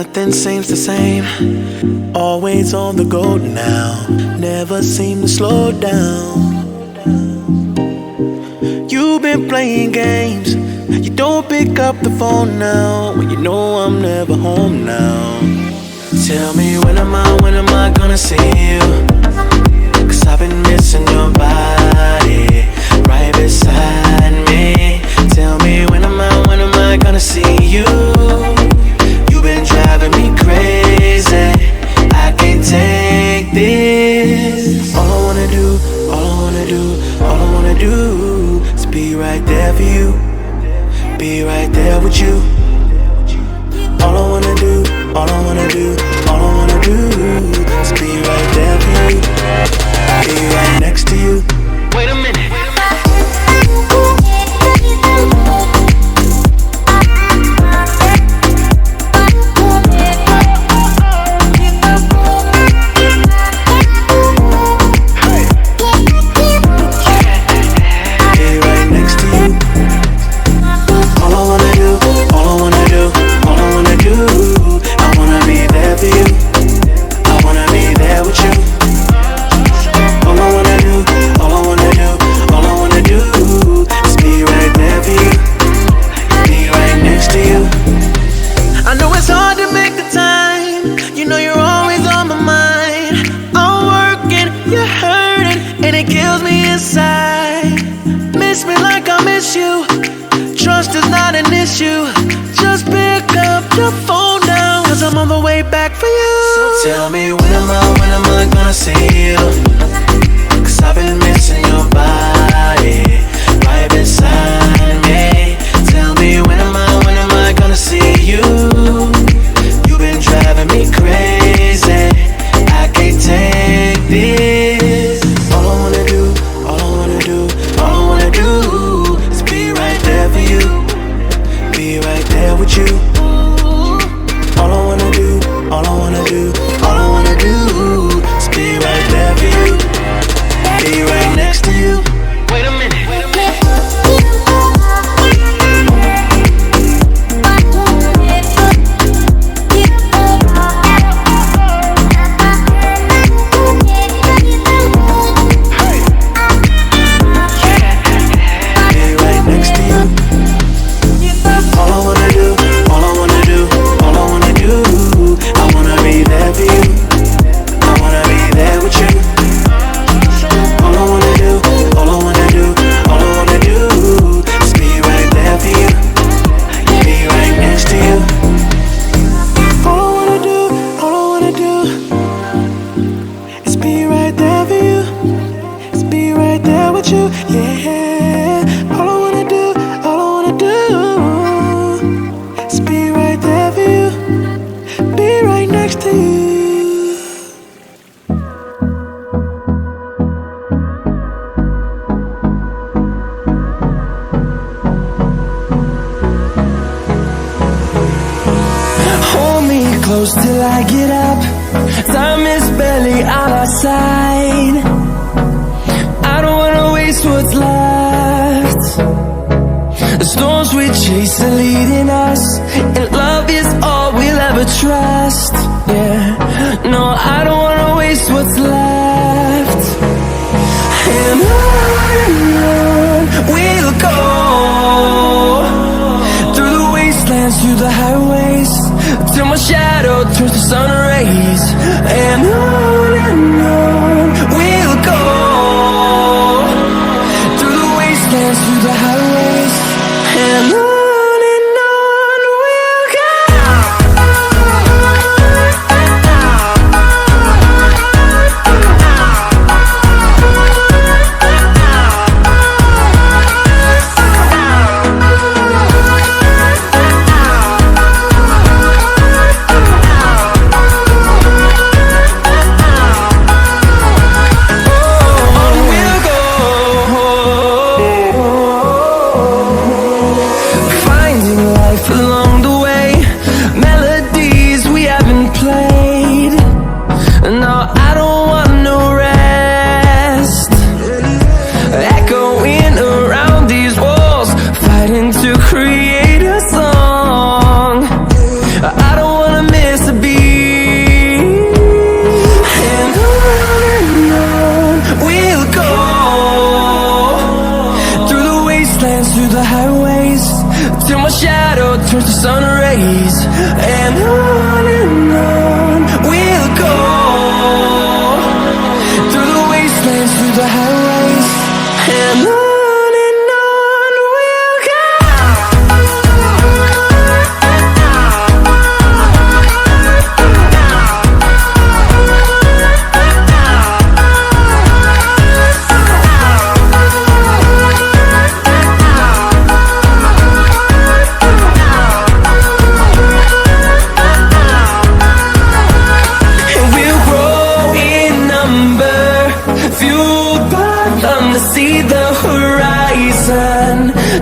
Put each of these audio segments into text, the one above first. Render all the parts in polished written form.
Nothing seems the same. Always on the go now. Never seem to slow down. You've been playing games. You don't pick up the phone now when you know I'm never home now. Tell me when am I gonna see you? 'Cause I've been missing your body right beside me. Tell me when am I gonna see you? You've been driving me crazy. I can't take this. All I wanna do is be right there for you. Be right there with you. All I wanna do is be right there for you. Be right next to you. Wait a minute. Tell me when am I gonna see you? 'Cause I've been missing your body right beside me. Tell me when am I gonna see you? You've been driving me crazy. I can't take this. All I wanna do is be right there for you. Be right there with you. All I wanna do is be right there for you. Be right next to you. Wait a minute. Till I get up, time is barely on our side. I don't wanna waste what's left. The storms we chase are leading us, and love is all we'll ever trust. Yeah, no, I don't wanna waste what's left. And on we'll go, through the wastelands, through the highways, till my shadow turns to sun rays. And on we'll go, through the wastelands, through the highways. And on we'll go. till my shadow turns to sun rays. And on we'll go, through the wastelands, through the highways. And on we'll go. See the horizon,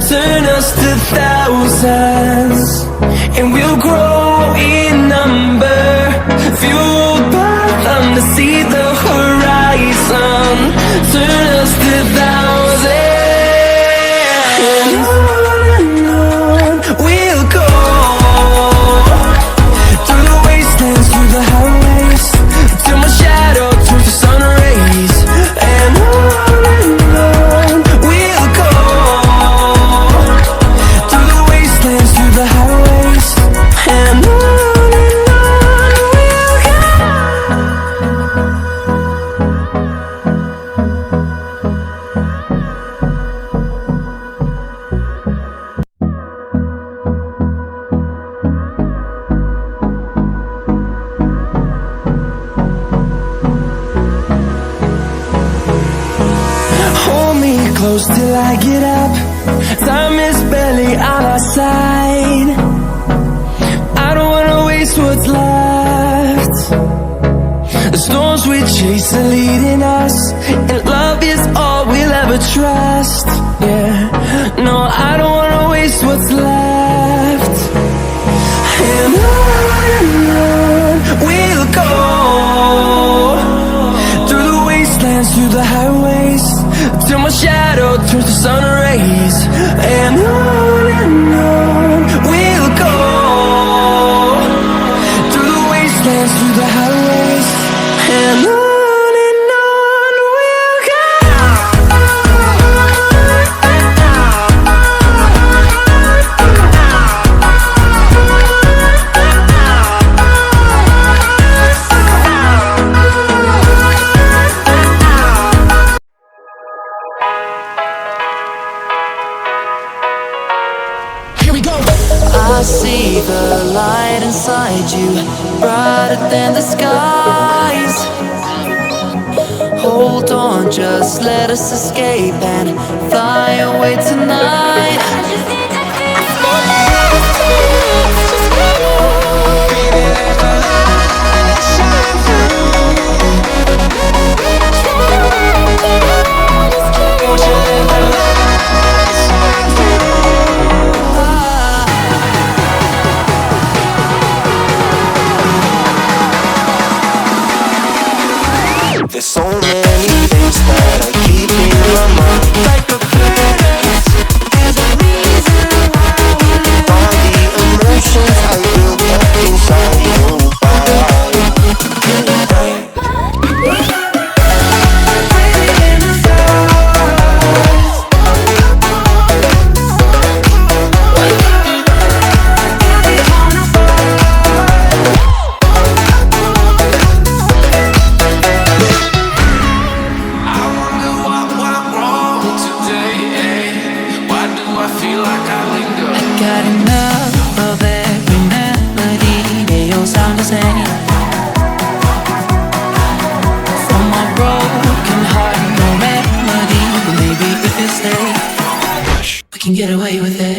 turn us to thousands, and we'll grow in number, fueled by them to see the horizon, turn us to thousands, and on we'll go, through the wastelands, through the highways, till my shadow turns to sun rays. And on we'll go, through the wastelands, through the highways. And on we'll go. Hold me close till I get up. Time is barely on our side. I don't wanna waste what's left. The storms we chase are leading us, and love is all we'll ever trust. Yeah, no, I don't wanna waste what's left. And on we'll go, through the wastelands, through the highways, till my shadow turns to sun rays. And on we'll go, through the wastelands, through the highways. And on we'll go. I see the light inside you, brighter than the skies. Hold on, just let us escape and fly away tonight. There's so many things that I keep in my mind, like a parrot. There's a reason why all the emotions I built up inside you. Got enough of every melody, they all sound the same. From my broken heart, no remedy, but maybe if you stay, we can get away with it.